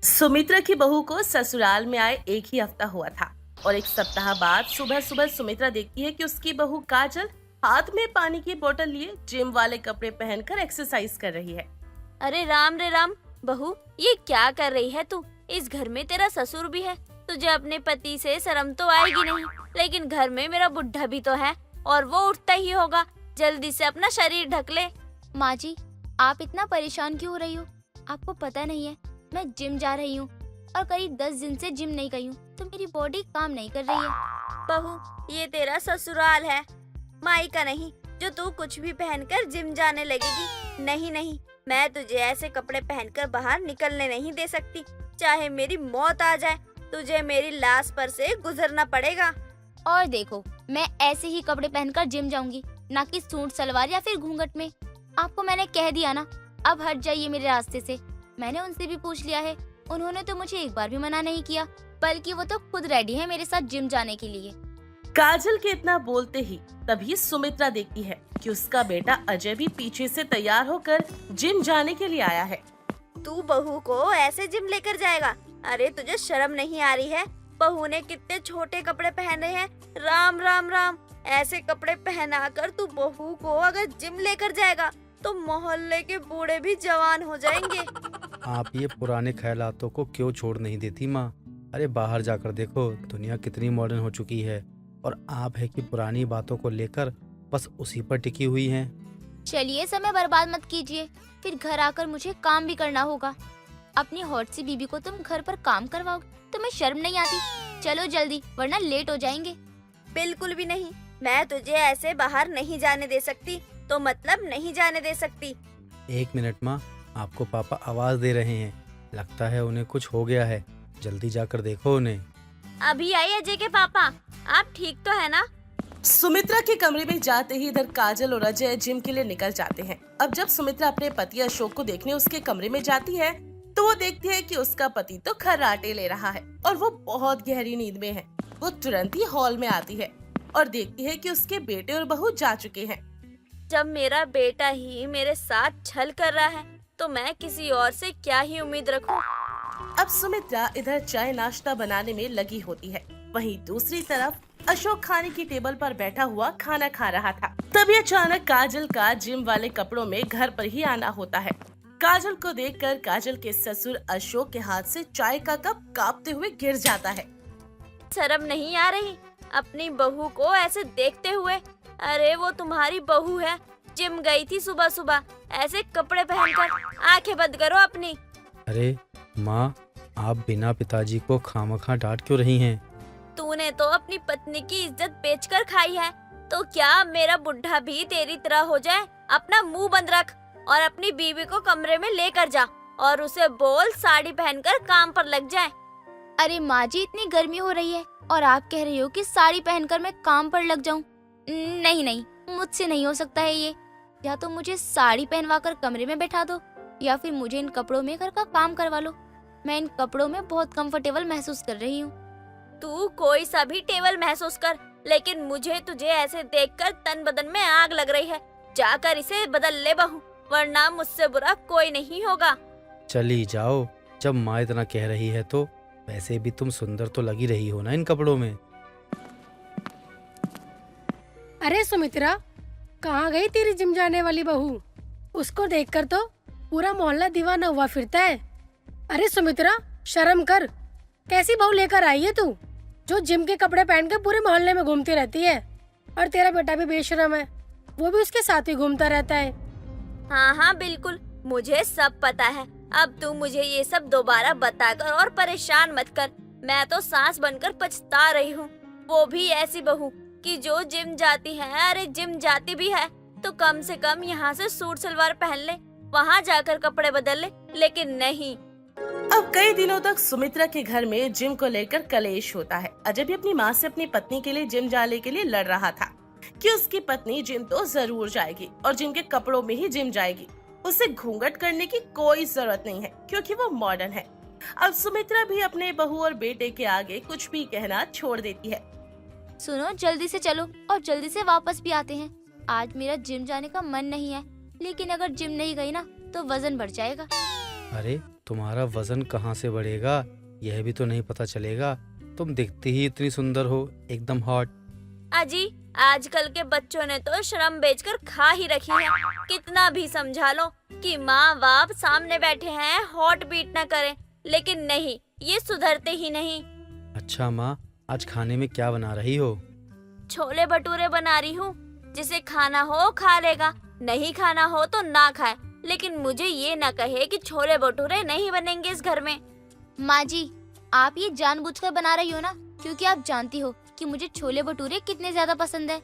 सुमित्रा की बहू को ससुराल में आए एक ही हफ्ता हुआ था और एक सप्ताह बाद सुबह सुबह सुमित्रा देखती है कि उसकी बहू काजल हाथ में पानी की बोतल लिए जिम वाले कपड़े पहनकर एक्सरसाइज कर रही है। अरे राम रे राम, बहू ये क्या कर रही है तू? इस घर में तेरा ससुर भी है, तुझे अपने पति से शर्म तो आएगी नहीं, लेकिन घर में मेरा बुढ़ा भी तो है और वो उठता ही होगा। जल्दी से अपना शरीर ढक ले। माँ जी, आप इतना परेशान क्यों हो रही हो? आपको पता नहीं है मैं जिम जा रही हूँ और करीब 10 दिन से जिम नहीं गई हूँ, तो मेरी बॉडी काम नहीं कर रही है। बहू ये तेरा ससुराल है, माई का नहीं, जो तू कुछ भी पहनकर जिम जाने लगेगी। नहीं नहीं, मैं तुझे ऐसे कपड़े पहनकर बाहर निकलने नहीं दे सकती। चाहे मेरी मौत आ जाए, तुझे मेरी लाश पर से गुजरना पड़ेगा। और देखो, मैं ऐसे ही कपड़े पहनकर जिम जाऊंगी, ना कि सूट सलवार या फिर घूंघट में। आपको मैंने कह दिया ना, अब हट जाइए मेरे रास्ते से। मैंने उनसे भी पूछ लिया है, उन्होंने तो मुझे एक बार भी मना नहीं किया, बल्कि वो तो खुद रेडी है मेरे साथ जिम जाने के लिए। काजल के इतना बोलते ही तभी सुमित्रा देखती है कि उसका बेटा अजय भी पीछे से तैयार होकर जिम जाने के लिए आया है। तू बहू को ऐसे जिम लेकर जाएगा? अरे तुझे शर्म नहीं आ रही है? बहू ने कितने छोटे कपड़े पहने हैं। राम राम राम, ऐसे कपड़े पहनाकर तू बहू को अगर जिम लेकर जाएगा तो मोहल्ले के बूढ़े भी जवान हो जाएंगे। आप ये पुराने ख्यालातों को क्यों छोड़ नहीं देती माँ? अरे बाहर जाकर देखो, दुनिया कितनी मॉडर्न हो चुकी है और आप है कि पुरानी बातों को लेकर बस उसी पर टिकी हुई हैं। चलिए, समय बर्बाद मत कीजिए, फिर घर आकर मुझे काम भी करना होगा। अपनी हॉट सी बीबी को तुम घर पर काम करवाओगे, तुम्हें शर्म नहीं आती? चलो जल्दी, वरना लेट हो जाएंगे। बिल्कुल भी नहीं, मैं तुझे ऐसे बाहर नहीं जाने दे सकती, तो मतलब नहीं जाने दे सकती। 1 मिनट माँ, आपको पापा आवाज दे रहे हैं, लगता है उन्हें कुछ हो गया है, जल्दी जाकर देखो उन्हें। अभी आई अजय के पापा, आप ठीक तो है ना? सुमित्रा के कमरे में जाते ही इधर काजल और अजय जिम के लिए निकल जाते हैं। अब जब सुमित्रा अपने पति अशोक को देखने उसके कमरे में जाती है तो वो देखती है कि उसका पति तो खर्राटे ले रहा है और वो बहुत गहरी नींद में है। वो तुरंत ही हॉल में आती है और देखती है कि उसके बेटे और बहू जा चुके हैं। जब मेरा बेटा ही मेरे साथ छल कर रहा है तो मैं किसी और से क्या ही उम्मीद रखूं? अब सुमित्रा इधर चाय नाश्ता बनाने में लगी होती है, वहीं दूसरी तरफ अशोक खाने की टेबल पर बैठा हुआ खाना खा रहा था। तभी अचानक काजल का जिम वाले कपड़ों में घर पर ही आना होता है। काजल को देखकर काजल के ससुर अशोक के हाथ से चाय का कप कांपते हुए गिर जाता है। शर्म नहीं आ रही अपनी बहू को ऐसे देखते हुए? अरे वो तुम्हारी बहू है, जिम गई थी सुबह सुबह ऐसे कपड़े पहनकर। आंखें बंद करो अपनी। अरे माँ, आप बिना पिताजी को खामखा डांट क्यों रही हैं? तूने तो अपनी पत्नी की इज्जत बेचकर खाई है, तो क्या मेरा बुढ़ा भी तेरी तरह हो जाए? अपना मुंह बंद रख और अपनी बीवी को कमरे में लेकर जा और उसे बोल साड़ी पहनकर काम पर लग जाए। अरे माँ जी, इतनी गर्मी हो रही है और आप कह रही हो कि साड़ी पहनकर मैं काम पर लग जाऊं? नहीं नहीं, मुझसे नहीं हो सकता है ये। या तो मुझे साड़ी पहनवा कर कमरे में बैठा दो, या फिर मुझे इन कपड़ों में घर का काम करवा लो। मैं इन कपड़ों में बहुत कंफर्टेबल महसूस कर रही हूँ। तू कोई सा भी टेबल महसूस कर, लेकिन मुझे तुझे ऐसे देखकर तन बदन में आग लग रही है। जाकर इसे बदल ले बहू, वरना मुझसे बुरा कोई नहीं होगा। चली जाओ, जब माँ इतना कह रही है तो। वैसे भी तुम सुंदर तो लगी रही हो ना इन कपड़ों में। अरे सुमित्रा, कहाँ गई तेरी जिम जाने वाली बहू? उसको देखकर तो पूरा मोहल्ला दीवाना हुआ फिरता है। अरे सुमित्रा, शर्म कर, कैसी बहू लेकर आई है तू, जो जिम के कपड़े पहन के पूरे मोहल्ले में घूमती रहती है? और तेरा बेटा भी बेशरम है, वो भी उसके साथ ही घूमता रहता है। हाँ हाँ बिल्कुल, मुझे सब पता है। अब तू मुझे ये सब दोबारा बताकर और परेशान मत कर। मैं तो सांस बनकर पछता रही हूँ। वो भी ऐसी बहू कि जो जिम जाती है। अरे जिम जाती भी है तो कम से कम यहाँ से सूट सलवार पहन ले, वहाँ जाकर कपड़े बदल ले, लेकिन नहीं। अब कई दिनों तक सुमित्रा के घर में जिम को लेकर कलेश होता है। अजय भी अपनी माँ से अपनी पत्नी के लिए जिम जाने के लिए लड़ रहा था कि उसकी पत्नी जिम तो जरूर जाएगी और जिम के कपड़ों में ही जिम जाएगी। उसे घूंघट करने की कोई जरूरत नहीं है क्योंकि वो मॉडर्न है। अब सुमित्रा भी अपने बहू और बेटे के आगे कुछ भी कहना छोड़ देती है। सुनो, जल्दी से चलो और जल्दी से वापस भी आते हैं। आज मेरा जिम जाने का मन नहीं है, लेकिन अगर जिम नहीं गई ना तो वजन बढ़ जाएगा। अरे तुम्हारा वजन कहाँ से बढ़ेगा यह भी तो नहीं पता चलेगा। तुम दिखती ही इतनी सुंदर हो, एकदम हॉट। अजी आजकल के बच्चों ने तो शर्म बेचकर खा ही रखी है। कितना भी समझा लो कि माँ बाप सामने बैठे हैं, हॉट बीट न करें, लेकिन नहीं, ये सुधरते ही नहीं। अच्छा माँ, आज खाने में क्या बना रही हो? छोले भटूरे बना रही हूँ। जिसे खाना हो खा लेगा, नहीं खाना हो तो ना खाए, लेकिन मुझे ये ना कहे कि छोले भटूरे नहीं बनेंगे इस घर में। माँ जी, आप ये जानबूझकर बना रही हो ना, क्योंकि आप जानती हो कि मुझे छोले भटूरे कितने ज्यादा पसंद है।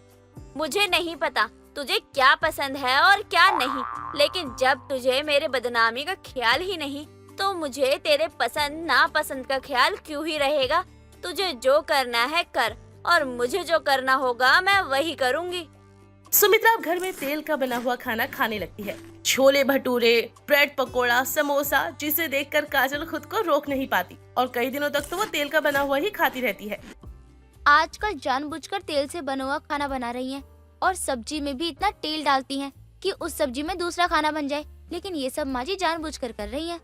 मुझे नहीं पता तुझे क्या पसंद है और क्या नहीं, लेकिन जब तुझे मेरे बदनामी का ख्याल ही नहीं, तो मुझे तेरे पसंद नापसंद का ख्याल क्यों ही रहेगा। तुझे जो करना है कर, और मुझे जो करना होगा मैं वही करूँगी। सुमित्रा अब घर में तेल का बना हुआ खाना खाने लगती है। छोले भटूरे, ब्रेड पकोड़ा, समोसा, जिसे देखकर काजल खुद को रोक नहीं पाती और कई दिनों तक तो वो तेल का बना हुआ ही खाती रहती है। आजकल जानबूझकर तेल से बना हुआ खाना बना रही हैं और सब्जी में भी इतना तेल डालती हैं कि उस सब्जी में दूसरा खाना बन जाए, लेकिन ये सब माँ जी जानबूझकर कर रही हैं।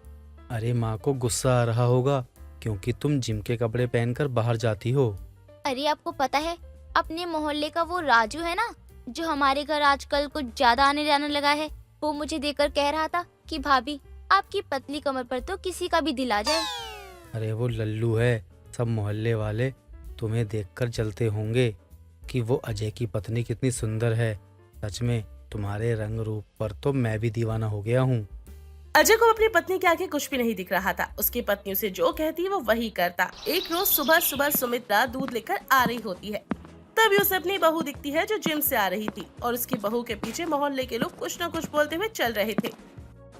अरे माँ को गुस्सा आ रहा होगा क्योंकि तुम जिम के कपड़े पहनकर बाहर जाती हो। अरे आपको पता है, अपने मोहल्ले का वो राजू है ना, जो हमारे घर आजकल कुछ ज्यादा आने जाने लगा है, वो मुझे देखकर कह रहा था कि भाभी आपकी पतली कमर पर तो किसी का भी दिल आ जाए। अरे वो लल्लू है, सब मोहल्ले वाले तुम्हें देखकर जलते होंगे कि वो अजय की पत्नी कितनी सुंदर है। सच में तुम्हारे रंग रूप पर तो मैं भी दीवाना हो गया हूँ। अजय को अपनी पत्नी के आगे कुछ भी नहीं दिख रहा था। उसकी पत्नी उसे जो कहती वो वही करता। एक रोज सुबह सुबह सुमित्रा दूध लेकर आ रही होती है, तभी उसे अपनी बहू दिखती है जो जिम से आ रही थी और उसकी बहू के पीछे मोहल्ले के लोग कुछ न कुछ बोलते हुए चल रहे थे।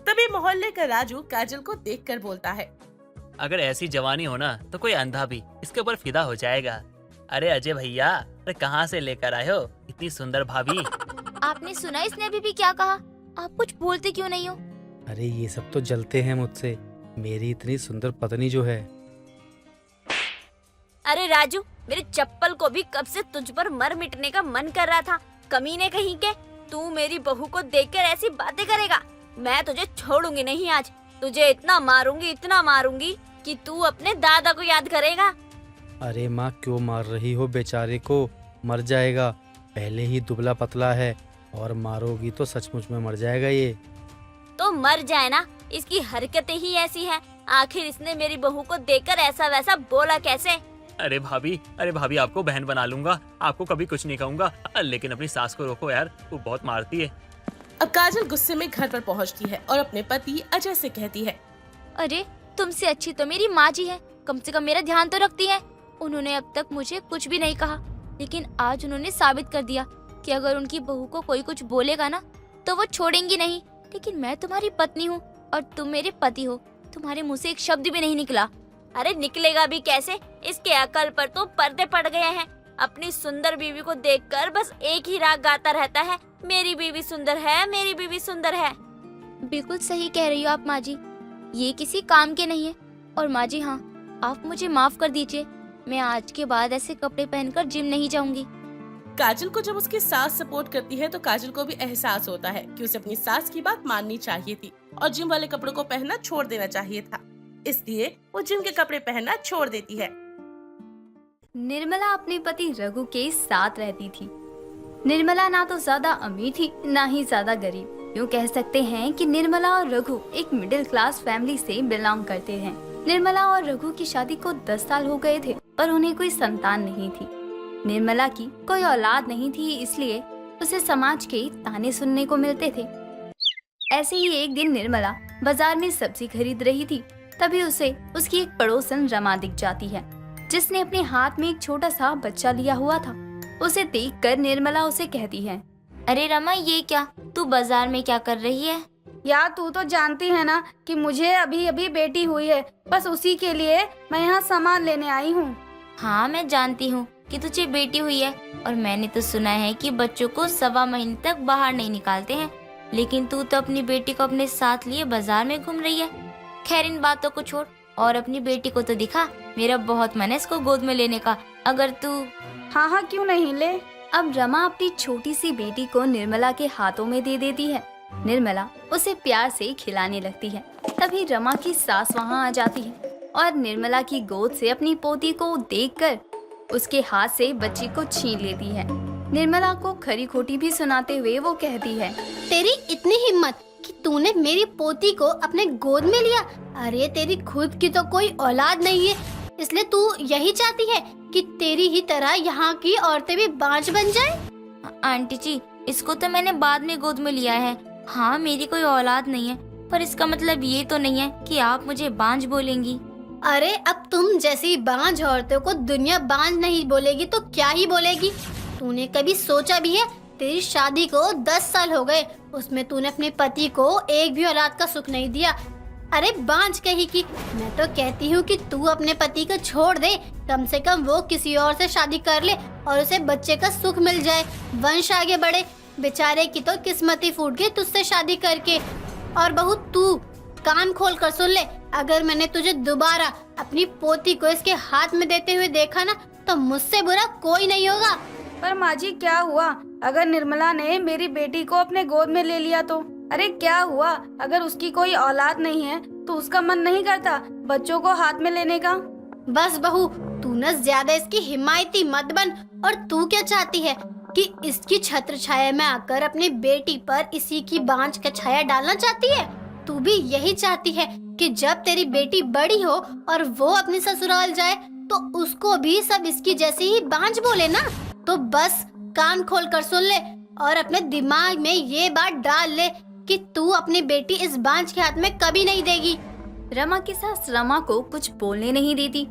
तभी मोहल्ले का राजू काजल को देखकर बोलता है, अगर ऐसी जवानी हो ना तो कोई अंधा भी इसके ऊपर फिदा हो जाएगा। अरे अजय भैया, अरे कहाँ से लेकर आए हो इतनी सुंदर भाभी? आपने सुना इसने अभी भी क्या कहा? आप कुछ बोलते क्यों नहीं हो? अरे ये सब तो जलते हैं मुझसे, मेरी इतनी सुंदर पत्नी जो है। अरे राजू, मेरे चप्पल को भी कब से तुझ पर मर मिटने का मन कर रहा था। कमीने कहीं के, तू मेरी बहू को देखकर ऐसी बातें करेगा? मैं तुझे छोड़ूंगी नहीं आज। तुझे इतना मारूंगी कि तू अपने दादा को याद करेगा। अरे माँ क्यों मार रही हो बेचारे को? मर जाएगा, पहले ही दुबला पतला है और मारोगी तो सचमुच में मर जाएगा ये। तो मर जाए ना, इसकी हरकतें ही ऐसी हैं। आखिर इसने मेरी बहू को देखकर ऐसा वैसा बोला कैसे? अरे भाभी आपको बहन बना लूंगा, आपको कभी कुछ नहीं कहूंगा, लेकिन अपनी सास को रोको यार, वो बहुत मारती है। अब काजल गुस्से में घर पर पहुंचती है और अपने पति अजय से कहती है, अरे तुमसे अच्छी तो मेरी माँ जी है, कम से कम मेरा ध्यान तो रखती है। उन्होंने अब तक मुझे कुछ भी नहीं कहा, लेकिन आज उन्होंने साबित कर दिया कि अगर उनकी बहू को कोई कुछ बोलेगा ना तो वो छोड़ेंगी नहीं। लेकिन मैं तुम्हारी पत्नी हूँ और तुम मेरे पति हो, तुम्हारे मुँह से एक शब्द भी नहीं निकला। अरे निकलेगा भी कैसे? इसके अकल पर तो पर्दे पड़ गए हैं। अपनी सुंदर बीवी को देखकर बस एक ही राग गाता रहता है, मेरी बीवी सुंदर है, मेरी बीवी सुंदर है। बिल्कुल सही कह रही हो आप माँ जी, ये किसी काम के नहीं है। और माँ जी हाँ, आप मुझे माफ कर दीजिए, मैं आज के बाद ऐसे कपड़े पहनकर जिम नहीं जाऊंगी। काजल को जब उसकी सास सपोर्ट करती है तो काजल को भी एहसास होता है कि उसे अपनी सास की बात माननी चाहिए थी और जिम वाले कपड़ों को पहनना छोड़ देना चाहिए था। इसलिए वो जिम के कपड़े पहनना छोड़ देती है। निर्मला अपने पति रघु के साथ रहती थी। निर्मला ना तो ज्यादा अमीर थी, ना ही ज्यादा गरीब। यूँ कह सकते हैं कि निर्मला और रघु एक मिडिल क्लास फैमिली से बिलोंग करते हैं। निर्मला और रघु की शादी को 10 साल हो गए थे, पर उन्हें कोई संतान नहीं थी। निर्मला की कोई औलाद नहीं थी, इसलिए उसे समाज के ताने सुनने को मिलते थे। ऐसे ही एक दिन निर्मला बाजार में सब्जी खरीद रही थी, तभी उसे उसकी एक पड़ोसन रमा दिख जाती है, जिसने अपने हाथ में एक छोटा सा बच्चा लिया हुआ था। उसे देखकर निर्मला उसे कहती है, अरे रमा, ये क्या, तू बाजार में क्या कर रही है? यार तू तो जानती है ना कि मुझे अभी अभी बेटी हुई है, बस उसी के लिए मैं यहाँ सामान लेने आई हूँ। हाँ मैं जानती हूँ कि तुझे बेटी हुई है, और मैंने तो सुना है कि बच्चों को 1.25 महीने तक बाहर नहीं निकालते हैं, लेकिन तू तो अपनी बेटी को अपने साथ लिए बाजार में घूम रही है। खैर इन बातों को छोड़ और अपनी बेटी को तो दिखा, मेरा बहुत मन है इसको गोद में लेने का। अगर तू हाँ क्यों नहीं, ले। अब रमा अपनी छोटी सी बेटी को निर्मला के हाथों में दे देती है निर्मला उसे प्यार से खिलाने लगती है। तभी रमा की सास वहाँ आ जाती है और निर्मला की गोद से अपनी पोती को देखकर उसके हाथ से बच्ची को छीन लेती है। निर्मला को खरी खोटी भी सुनाते हुए वो कहती है, तेरी इतनी हिम्मत कि तूने मेरी पोती को अपने गोद में लिया। अरे तेरी खुद की तो कोई औलाद नहीं है, इसलिए तू यही चाहती है कि तेरी ही तरह यहाँ की औरतें भी बांझ बन जाए। आंटी जी, इसको तो मैंने बाद में गोद में लिया है। हाँ, मेरी कोई औलाद नहीं है, पर इसका मतलब ये तो नहीं है कि आप मुझे बांझ बोलेंगी। अरे अब तुम जैसी बांझ औरतों को दुनिया बांझ नहीं बोलेगी तो क्या ही बोलेगी। तूने कभी सोचा भी है, तेरी शादी को 10 साल हो गए, उसमें तूने अपने पति को एक भी औलाद का सुख नहीं दिया। अरे बांझ कही की, मैं तो कहती हूँ कि तू अपने पति को छोड़ दे, कम से कम वो किसी और से शादी कर ले और उसे बच्चे का सुख मिल जाए, वंश आगे बढ़े। बेचारे की तो किस्मत ही फूट गई तुझसे शादी करके। और बहू तू कान खोल कर सुन ले, अगर मैंने तुझे दोबारा अपनी पोती को इसके हाथ में देते हुए देखा ना, तो मुझसे बुरा कोई नहीं होगा। पर माँ जी क्या हुआ अगर निर्मला ने मेरी बेटी को अपने गोद में ले लिया तो? अरे क्या हुआ अगर उसकी कोई औलाद नहीं है तो उसका मन नहीं करता बच्चों को हाथ में लेने का? बस बहू, तू न ज्यादा इसकी हिमायती मत बन। और तू क्या चाहती है कि इसकी छत्र छाया में आकर अपनी बेटी पर इसी की बांझ का छाया डालना चाहती है? तू भी यही चाहती है कि जब तेरी बेटी बड़ी हो और वो अपने ससुराल जाए तो उसको भी सब इसकी जैसी ही बांझ बोले ना? तो बस कान खोल कर सुन ले और अपने दिमाग में ये बात डाल ले कि तू अपनी बेटी इस बांझ के हाथ में कभी नहीं देगी। रमा की सास रमा को कुछ बोलने नहीं देती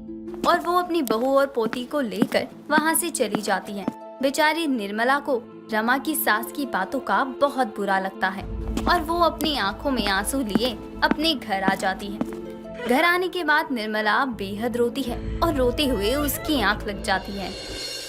और वो अपनी बहू और पोती को लेकर वहाँ से चली जाती है। बेचारी निर्मला को रमा की सास की बातों का बहुत बुरा लगता है और वो अपनी आंखों में आंसू लिए अपने घर आ जाती है। घर आने के बाद निर्मला बेहद रोती है और रोते हुए उसकी आंख लग जाती है।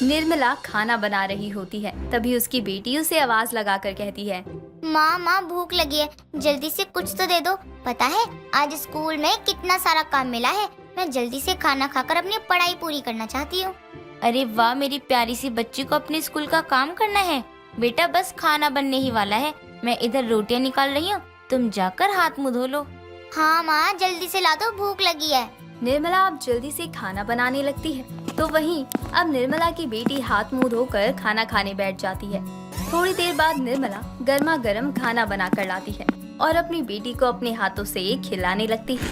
निर्मला खाना बना रही होती है, तभी उसकी बेटी उसे आवाज लगाकर कहती है, माँ भूख लगी है, जल्दी से कुछ तो दे दो। पता है आज स्कूल में कितना सारा काम मिला है, मैं जल्दी से खाना खाकर अपनी पढ़ाई पूरी करना चाहती हूँ। अरे वाह, मेरी प्यारी सी बच्ची को अपने स्कूल का काम करना है। बेटा बस खाना बनने ही वाला है, मैं इधर रोटियाँ निकाल रही हूँ, तुम जाकर हाथ मुँह धो लो। हाँ माँ, जल्दी से ला दो, भूख लगी है। निर्मला अब जल्दी से खाना बनाने लगती है तो वहीं अब निर्मला की बेटी हाथ मुंह धोकर खाना खाने बैठ जाती है। थोड़ी देर बाद निर्मला गर्मा गर्म खाना बनाकर लाती है और अपनी बेटी को अपने हाथों से खिलाने लगती है।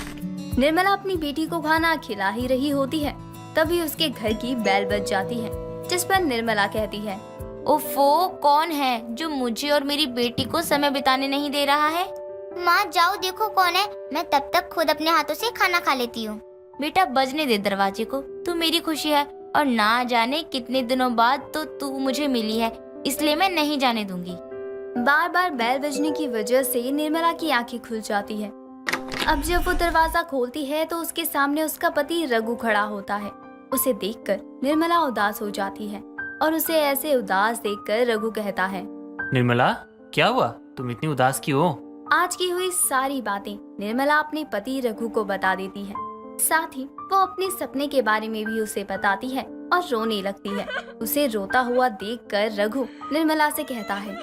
निर्मला अपनी बेटी को खाना खिला ही रही होती है, तभी उसके घर की बेल बज जाती है, जिस पर निर्मला कहती है, ओफो, कौन है जो मुझे और मेरी बेटी को समय बिताने नहीं दे रहा है? माँ जाओ देखो कौन है, मैं तब तक खुद अपने हाथों से खाना खा लेती हूँ। बेटा बजने दे दरवाजे को, तू मेरी खुशी है और ना जाने कितने दिनों बाद तो तू मुझे मिली है, इसलिए मैं नहीं जाने दूंगी। बार बार बेल बजने की वजह से निर्मला की आंखें खुल जाती है। अब जब वो दरवाजा खोलती है तो उसके सामने उसका पति रघु खड़ा होता है। उसे देखकर निर्मला उदास हो जाती है और उसे ऐसे उदास देखकर रघु कहता है, निर्मला क्या हुआ, तुम इतनी उदास क्यों हो? आज की हुई सारी बातें निर्मला अपने पति रघु को बता देती है। साथ ही वो अपने सपने के बारे में भी उसे बताती है और रोने लगती है। उसे रोता हुआ देखकर रघु निर्मला से कहता है,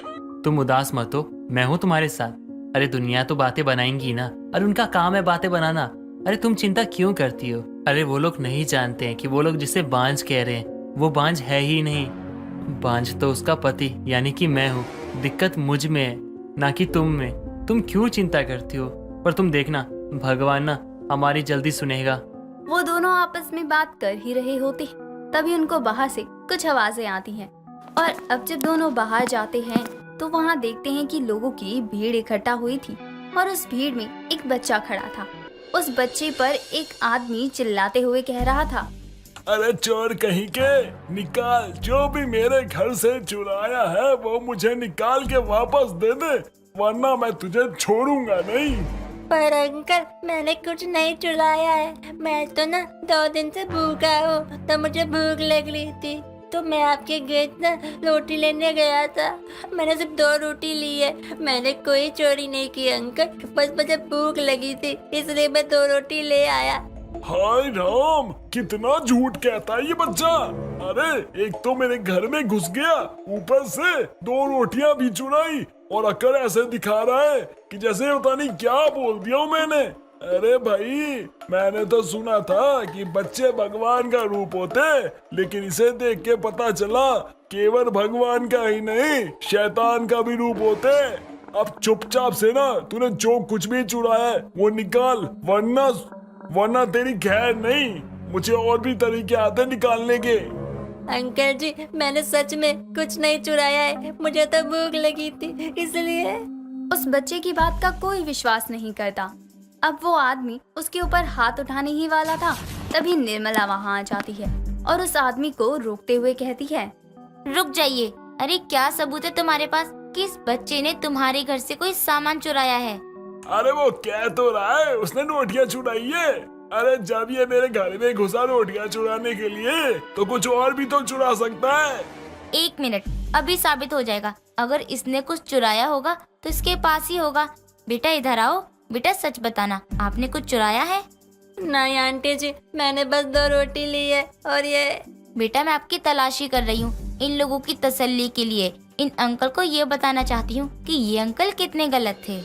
तुम उदास मत हो, मैं हूँ तुम्हारे साथ। अरे दुनिया तो बातें बनाएंगी ना, अरे उनका काम है बातें बनाना। अरे तुम चिंता क्यों करती हो? अरे वो लोग नहीं जानते हैं कि वो लोग जिसे बांझ कह रहे हैं वो बांझ है ही नहीं। बांझ तो उसका पति यानी कि मैं हूँ। दिक्कत मुझ में है ना कि तुम में। तुम क्यों चिंता करती हो? पर तुम देखना, भगवान ना हमारी जल्दी सुनेगा। वो दोनों आपस में बात कर ही रहे होते हैं, तभी उनको बाहर से कुछ आवाजें आती हैं और अब जब दोनों बाहर जाते हैं तो वहाँ देखते हैं कि लोगों की भीड़ इकट्ठा हुई थी और उस भीड़ में एक बच्चा खड़ा था। उस बच्चे पर एक आदमी चिल्लाते हुए कह रहा था, अरे चोर कहीं के, निकाल, जो भी मेरे घर से चुराया है वो मुझे निकाल के वापस दे दे, वरना मैं तुझे छोड़ूंगा नहीं। पर अंकल मैंने कुछ नहीं चुराया है, मैं तो ना 2 दिन से भूखा हूँ, तो मुझे भूख लग रही थी तो मैं आपके गेट ना रोटी लेने गया था। मैंने सिर्फ 2 रोटी ली है, मैंने कोई चोरी नहीं की अंकल, बस मुझे भूख लगी थी इसलिए मैं 2 रोटी ले आया। हाय राम, कितना झूठ कहता है ये बच्चा। अरे एक तो मेरे घर में घुस गया, ऊपर से 2 रोटियां भी चुराई और अकड़ ऐसे दिखा रहा है कि जैसे पता नहीं क्या बोल दिया हूँ मैंने। अरे भाई, मैंने तो सुना था कि बच्चे भगवान का रूप होते, लेकिन इसे देख के पता चला केवल भगवान का ही नहीं शैतान का भी रूप होते। अब चुपचाप से ना तूने जो कुछ भी चुराया है वो निकाल, वरना तेरी खैर नहीं। मुझे और भी तरीके आते निकालने के। अंकल जी, मैंने सच में कुछ नहीं चुराया है, मुझे तो भूख लगी थी इसलिए। उस बच्चे की बात का कोई विश्वास नहीं करता। अब वो आदमी उसके ऊपर हाथ उठाने ही वाला था, तभी निर्मला वहाँ आ जाती है और उस आदमी को रोकते हुए कहती है, रुक जाइए। अरे क्या सबूत है तुम्हारे पास कि इस बच्चे ने तुम्हारे घर से कोई सामान चुराया है? अरे वो कह तो रहा है उसने रोटियां चुराई है। अरे जब ये मेरे घर में घुसा रोटियां चुराने के लिए तो कुछ और भी तो चुरा सकता है। 1 मिनट, अभी साबित हो जाएगा। अगर इसने कुछ चुराया होगा तो इसके पास ही होगा। बेटा इधर आओ। बेटा सच बताना, आपने कुछ चुराया है? नहीं आंटी जी, मैंने बस 2 रोटी ली है और ये। बेटा मैं आपकी तलाशी कर रही हूँ इन लोगों की तसल्ली के लिए। इन अंकल को ये बताना चाहती हूँ कि ये अंकल कितने गलत थे।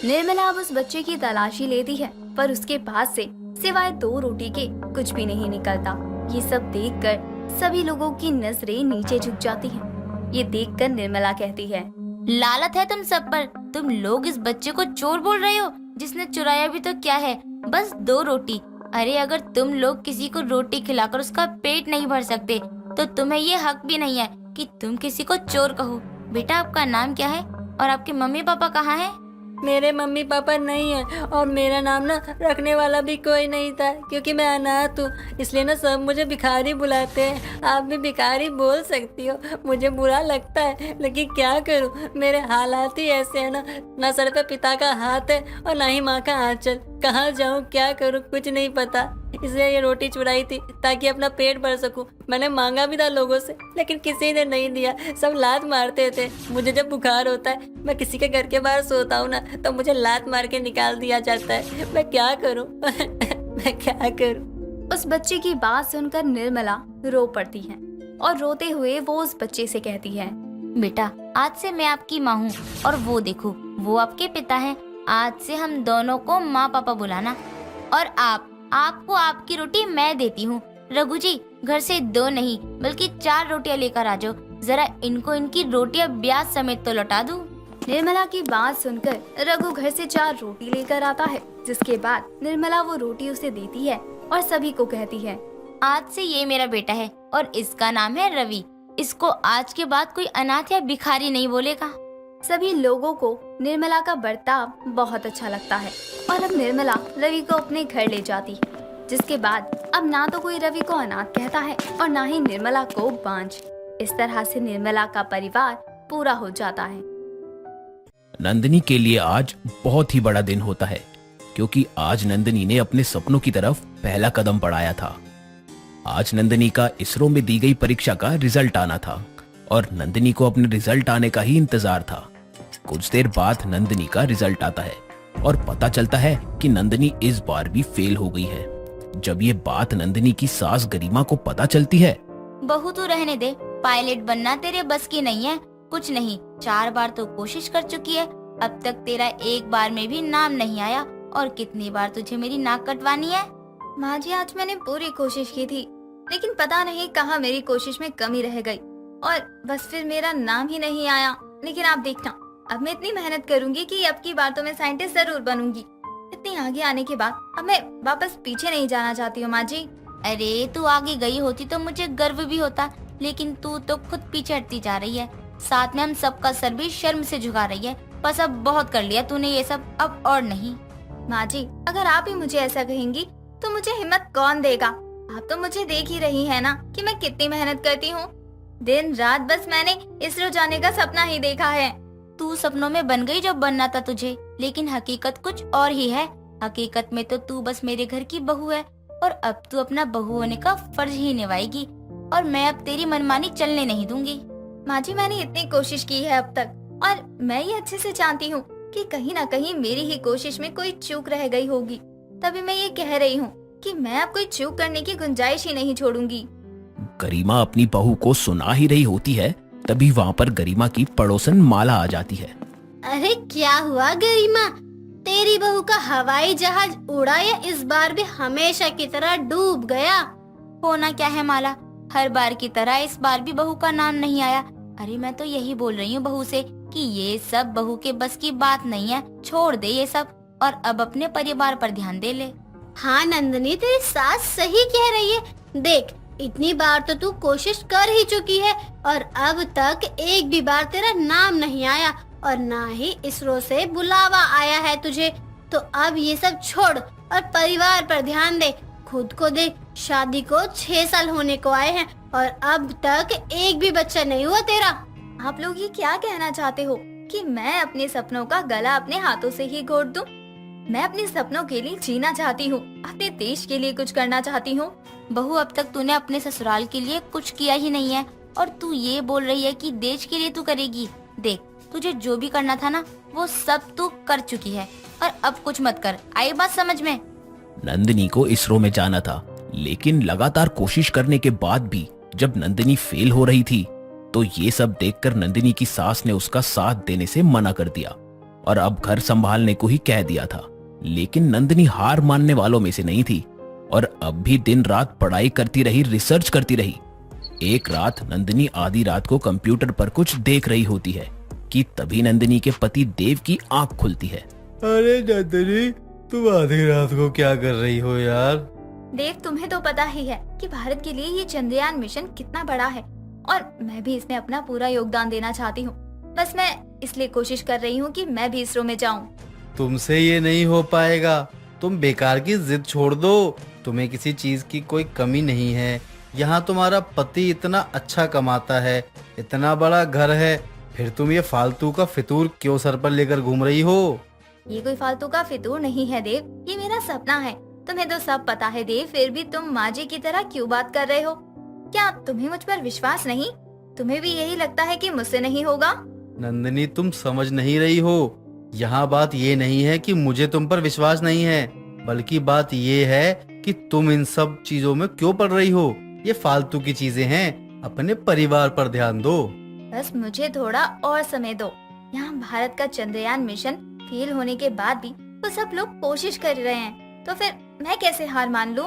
निर्मला अब उस बच्चे की तलाशी लेती है, पर उसके पास से सिवाय 2 रोटी के कुछ भी नहीं निकलता। ये सब देखकर सभी लोगों की नजरें नीचे झुक जाती हैं। ये देखकर निर्मला कहती है, लालत है तुम सब पर। तुम लोग इस बच्चे को चोर बोल रहे हो, जिसने चुराया भी तो क्या है, बस 2 रोटी। अरे अगर तुम लोग किसी को रोटी खिलाकर उसका पेट नहीं भर सकते तो तुम्हें ये हक भी नहीं है कि तुम किसी को चोर कहो। बेटा आपका नाम क्या है और आपके मम्मी पापा कहाँ हैं? मेरे मम्मी पापा नहीं है और मेरा नाम ना रखने वाला भी कोई नहीं था, क्योंकि मैं अनाथ हूँ, इसलिए ना सब मुझे भिखारी बुलाते हैं। आप भी भिखारी बोल सकती हो। मुझे बुरा लगता है लेकिन क्या करूँ, मेरे हालात ही ऐसे हैं ना सर पे पिता का हाथ है और ना ही माँ का आंचल। कहाँ जाऊँ, क्या करूँ, कुछ नहीं पता। इसलिए ये रोटी चुराई थी ताकि अपना पेट भर सकूं। मैंने मांगा भी था लोगों से, लेकिन किसी ने नहीं दिया। सब लात मारते थे। मुझे जब बुखार होता है, मैं किसी के घर के बाहर सोता हूँ ना, तो मुझे लात मार के निकाल दिया जाता है। मैं क्या करूँ मैं क्या करूँ। उस बच्चे की बात सुनकर निर्मला रो पड़ती है और रोते हुए वो उस बच्चे से कहती है, बेटा आज से मैं आपकी माँ हूँ और वो देखो वो आपके पिता हैं। आज से हम दोनों को माँ पापा बुलाना। और आपको आपकी रोटी मैं देती हूँ। रघु जी घर से 2 नहीं बल्कि 4 रोटियाँ लेकर आ जाओ। जरा इनको इनकी रोटियाँ ब्याज समेत तो लौटा दूँ। निर्मला की बात सुनकर रघु घर से 4 रोटी लेकर आता है, जिसके बाद निर्मला वो रोटी उसे देती है और सभी को कहती है, आज से ये मेरा बेटा है और इसका नाम है रवि। इसको आज के बाद कोई अनाथ या भिखारी नहीं बोलेगा। सभी लोगों को निर्मला का बर्ताव बहुत अच्छा लगता है और अब निर्मला रवि को अपने घर ले जाती है, जिसके बाद अब ना तो कोई रवि को अनाथ कहता है और ना ही निर्मला को बांझ। इस तरह से निर्मला का परिवार पूरा हो जाता है। नंदिनी के लिए आज बहुत ही बड़ा दिन होता है, क्योंकि आज नंदिनी ने अपने सपनों की तरफ पहला कदम बढ़ाया था। आज नंदिनी का इसरो में दी गई परीक्षा का रिजल्ट आना था और नंदिनी को अपने रिजल्ट आने का ही इंतजार था। कुछ देर बाद नंदिनी का रिजल्ट आता है और पता चलता है कि नंदिनी इस बार भी फेल हो गई है। जब ये बात नंदिनी की सास गरिमा को पता चलती है, बहू तू रहने दे, पायलट बनना तेरे बस की नहीं है। कुछ नहीं, 4 बार तो कोशिश कर चुकी है, अब तक तेरा 1 बार में भी नाम नहीं आया। और कितनी बार तुझे मेरी नाक कटवानी है? माँ जी आज मैंने पूरी कोशिश की थी, लेकिन पता नहीं कहाँ मेरी कोशिश में कमी रह गई और बस फिर मेरा नाम ही नहीं आया। लेकिन आप देखना, अब मैं इतनी मेहनत करूंगी कि अब की बार तो मैं साइंटिस्ट जरूर बनूंगी। इतनी आगे आने के बाद अब मैं वापस पीछे नहीं जाना चाहती हूँ माँ जी। अरे तू आगे गई होती तो मुझे गर्व भी होता, लेकिन तू तो खुद पीछे हटती जा रही है। साथ में हम सबका सर भी शर्म से झुका रही है। बस अब बहुत कर लिया तूने ये सब, अब और नहीं। माँ जी अगर आप ही मुझे ऐसा कहेंगी तो मुझे हिम्मत कौन देगा। आप तो मुझे देख ही रही है ना कि मैं कितनी मेहनत करती हूँ। दिन रात बस मैंने इसरो जाने का सपना ही देखा है। तू सपनों में बन गई जो बनना था तुझे, लेकिन हकीकत कुछ और ही है। हकीकत में तो तू बस मेरे घर की बहू है और अब तू अपना बहू होने का फर्ज ही निभाएगी और मैं अब तेरी मनमानी चलने नहीं दूंगी। माँ जी मैंने इतनी कोशिश की है अब तक और मैं ये अच्छे से जानती हूँ कि कहीं ना कहीं मेरी ही कोशिश में कोई चूक रह गई होगी। तभी मैं ये कह रही हूँ कि मैं अब कोई चूक करने की गुंजाइश ही नहीं छोड़ूंगी। गरिमा अपनी बहू को सुना ही रही होती है, तभी वहाँ पर गरिमा की पड़ोसन माला आ जाती है। अरे क्या हुआ गरिमा, तेरी बहू का हवाई जहाज उड़ा या इस बार भी हमेशा की तरह डूब गया? होना क्या है माला, हर बार की तरह इस बार भी बहू का नाम नहीं आया। अरे मैं तो यही बोल रही हूँ बहू से कि ये सब बहू के बस की बात नहीं है, छोड़ दे ये सब और अब अपने परिवार पर ध्यान दे ले। हाँ नंदनी, तेरी सास सही कह रही है। देख, इतनी बार तो तू कोशिश कर ही चुकी है और अब तक एक भी बार तेरा नाम नहीं आया और ना ही इसरो से बुलावा आया है तुझे। तो अब ये सब छोड़ और परिवार पर ध्यान दे। खुद को देख, शादी को 6 साल होने को आए हैं और अब तक एक भी बच्चा नहीं हुआ तेरा। आप लोग ये क्या कहना चाहते हो कि मैं अपने सपनों का गला अपने हाथों से ही घोट दूं? मैं अपने सपनों के लिए जीना चाहती हूँ, अपने देश के लिए कुछ करना चाहती हूँ। बहू अब तक तूने अपने ससुराल के लिए कुछ किया ही नहीं है और तू ये बोल रही है कि देश के लिए तू करेगी। देख, तुझे जो भी करना था ना वो सब तू कर चुकी है और अब कुछ मत कर। आई बात समझ में? नंदिनी को इसरो में जाना था, लेकिन लगातार कोशिश करने के बाद भी जब नंदिनी फेल हो रही थी तो ये सब देखकर नंदिनी की सास ने उसका साथ देने से मना कर दिया और अब घर संभालने को ही कह दिया था। लेकिन नंदिनी हार मानने वालों में से नहीं थी और अब भी दिन रात पढ़ाई करती रही, रिसर्च करती रही। एक रात नंदिनी आधी रात को कंप्यूटर पर कुछ देख रही होती है कि तभी नंदिनी के पति देव की आंख खुलती है। अरे नंदिनी, तुम आधी रात को क्या कर रही हो यार? देव, तुम्हें तो पता ही है कि भारत के लिए ये चंद्रयान मिशन कितना बड़ा है और मैं भी इसमें अपना पूरा योगदान देना चाहती हूँ। बस मैं इसलिए कोशिश कर रही हूँ कि मैं भी इसरो में जाऊँ। तुमसे ये नहीं हो पाएगा। तुम बेकार की जिद छोड़ दो। तुम्हें किसी चीज की कोई कमी नहीं है। यहाँ तुम्हारा पति इतना अच्छा कमाता है, इतना बड़ा घर है, फिर तुम ये फालतू का फितूर क्यों सर पर लेकर घूम रही हो? ये कोई फालतू का फितूर नहीं है देव, ये मेरा सपना है। तुम्हें तो सब पता है देव, फिर भी तुम माँ जी की तरह क्यों बात कर रहे हो? क्या तुम्हें मुझ पर विश्वास नहीं? तुम्हें भी यही लगता है कि मुझसे नहीं होगा? नंदिनी, तुम समझ नहीं रही हो। यहाँ बात ये नहीं है कि मुझे तुम पर विश्वास नहीं है, बल्कि बात ये है कि तुम इन सब चीजों में क्यों पड़ रही हो। ये फालतू की चीजें हैं, अपने परिवार पर ध्यान दो। बस मुझे थोड़ा और समय दो। यहाँ भारत का चंद्रयान मिशन फेल होने के बाद भी वो सब लोग कोशिश कर रहे हैं, तो फिर मैं कैसे हार मान लूं?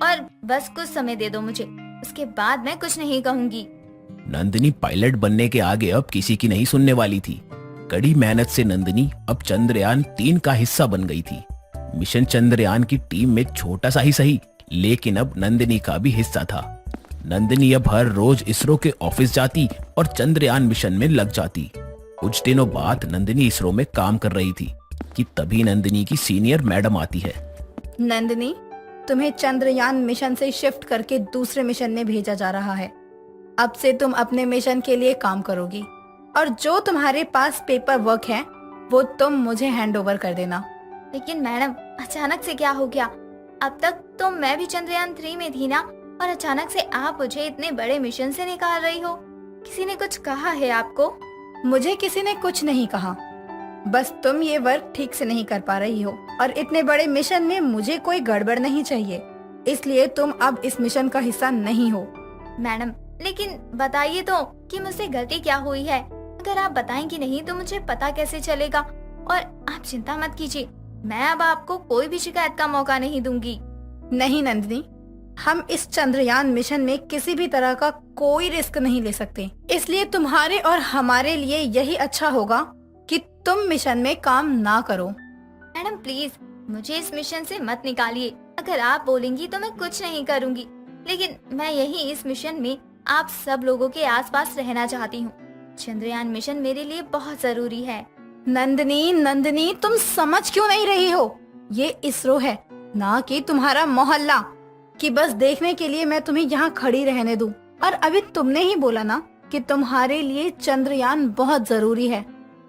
और बस कुछ समय दे दो मुझे, उसके बाद मैं कुछ नहीं कहूँगी। नंदिनी पायलट बनने के आगे अब किसी की नहीं सुनने वाली थी। कड़ी मेहनत से नंदिनी अब चंद्रयान 3 का हिस्सा बन गई थी। मिशन चंद्रयान की टीम में छोटा सा ही सही, लेकिन अब नंदिनी का भी हिस्सा था। नंदिनी अब हर रोज इसरो के ऑफिस जाती और चंद्रयान मिशन में लग जाती। कुछ दिनों बाद नंदिनी इसरो में काम कर रही थी कि तभी नंदिनी की सीनियर मैडम आती है। नंदिनी, तुम्हें चंद्रयान मिशन से शिफ्ट करके दूसरे मिशन में भेजा जा रहा है। अब से तुम अपने मिशन के लिए काम करोगी और जो तुम्हारे पास पेपर वर्क है वो तुम मुझे हैंड ओवर कर देना। लेकिन मैडम, अचानक से क्या हो गया? अब तक तो मैं भी चंद्रयान 3 में थी ना, और अचानक से आप मुझे इतने बड़े मिशन से निकाल रही हो। किसी ने कुछ कहा है आपको? मुझे किसी ने कुछ नहीं कहा, बस तुम ये वर्क ठीक से नहीं कर पा रही हो और इतने बड़े मिशन में मुझे कोई गड़बड़ नहीं चाहिए, इसलिए तुम अब इस मिशन का हिस्सा नहीं हो। मैडम, लेकिन बताइए तो कि मुझसे गलती क्या हुई है। अगर आप बताएंगी नहीं तो मुझे पता कैसे चलेगा। और आप चिंता मत कीजिए, मैं अब आपको कोई भी शिकायत का मौका नहीं दूंगी। नहीं नंदिनी, हम इस चंद्रयान मिशन में किसी भी तरह का कोई रिस्क नहीं ले सकते, इसलिए तुम्हारे और हमारे लिए यही अच्छा होगा कि तुम मिशन में काम ना करो। मैडम प्लीज, मुझे इस मिशन से मत निकालिए। अगर आप बोलेंगी तो मैं कुछ नहीं करूंगी, लेकिन मैं यही इस मिशन में आप सब लोगों के आसपास रहना चाहती हूँ। चंद्रयान मिशन मेरे लिए बहुत जरूरी है। नंदिनी, तुम समझ क्यों नहीं रही हो? ये इसरो है, ना कि तुम्हारा मोहल्ला, कि बस देखने के लिए मैं तुम्हें यहाँ खड़ी रहने दूं। और अभी तुमने ही बोला ना कि तुम्हारे लिए चंद्रयान बहुत जरूरी है,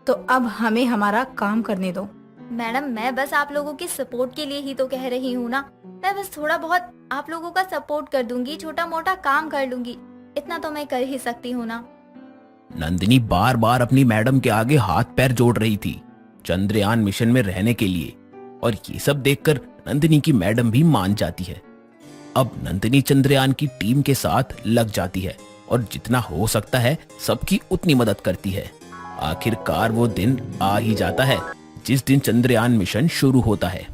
तो अब हमें हमारा काम करने दो। मैडम, मैं बस आप लोगों की सपोर्ट के लिए ही तो कह रही हूँ ना। मैं बस थोड़ा बहुत आप लोगों का सपोर्ट कर दूंगी, छोटा मोटा काम कर लूंगी, इतना तो मैं कर ही सकती हूँ ना। नंदिनी बार बार अपनी मैडम के आगे हाथ पैर जोड़ रही थी चंद्रयान मिशन में रहने के लिए, और ये सब देखकर नंदिनी की मैडम भी मान जाती है। अब नंदिनी चंद्रयान की टीम के साथ लग जाती है और जितना हो सकता है सबकी उतनी मदद करती है। आखिरकार वो दिन आ ही जाता है जिस दिन चंद्रयान मिशन शुरू होता है।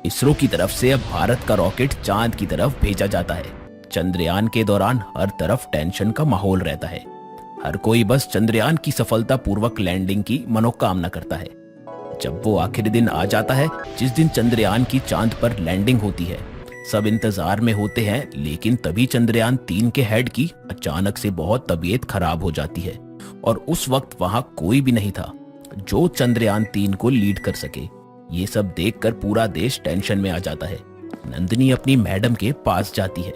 इसरो की तरफ से अब भारत का रॉकेट चांद की तरफ भेजा जाता है। चंद्रयान के दौरान हर तरफ टेंशन का माहौल रहता है। हर कोई बस चंद्रयान की सफलतापूर्वक लैंडिंग की मनोकामना करता है। जब वो आखिरी दिन आ जाता है जिस दिन चंद्रयान की चांद पर लैंडिंग होती है, सब इंतजार में होते हैं, लेकिन तभी चंद्रयान 3 के हेड की अचानक से बहुत तबीयत खराब हो जाती है और उस वक्त वहां कोई भी नहीं था जो चंद्रयान 3 को लीड कर सके। ये सब देखकर पूरा देश टेंशन में आ जाता है। नंदिनी अपनी मैडम के पास जाती है।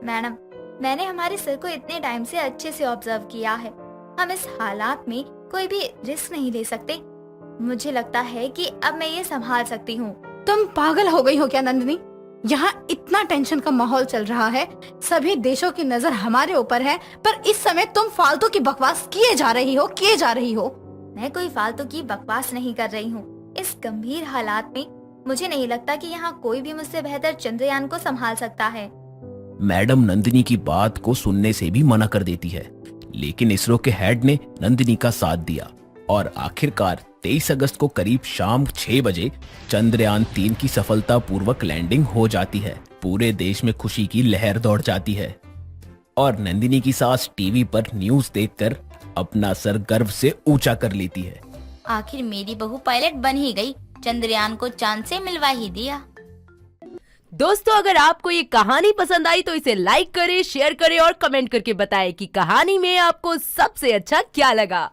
मैडम, मैंने हमारे सर को इतने टाइम से अच्छे से ऑब्जर्व किया है। हम इस हालात में कोई भी रिस्क नहीं ले सकते। मुझे लगता है कि अब मैं ये संभाल सकती हूँ। तुम पागल हो गई हो क्या नंदिनी? यहाँ इतना टेंशन का माहौल चल रहा है, सभी देशों की नजर हमारे ऊपर है, पर इस समय तुम फालतू की बकवास किए जा रही हो। मैं कोई फालतू की बकवास नहीं कर रही हूँ। इस गंभीर हालात में मुझे नहीं लगता कि यहाँ कोई भी मुझसे बेहतर चंद्रयान को संभाल सकता है। मैडम नंदिनी की बात को सुनने से भी मना कर देती है, लेकिन इसरो के हेड ने नंदिनी का साथ दिया और आखिरकार 23 अगस्त को करीब शाम 6 बजे चंद्रयान 3 की सफलतापूर्वक लैंडिंग हो जाती है। पूरे देश में खुशी की लहर दौड़ जाती है और नंदिनी की सास टीवी पर न्यूज देखकर अपना सर गर्व से ऊंचा कर लेती है। आखिर मेरी बहू पायलट बन ही गई, चंद्रयान को चांद से मिलवा ही दिया। दोस्तों, अगर आपको ये कहानी पसंद आई तो इसे लाइक करें, शेयर करें और कमेंट करके बताएं कि कहानी में आपको सबसे अच्छा क्या लगा।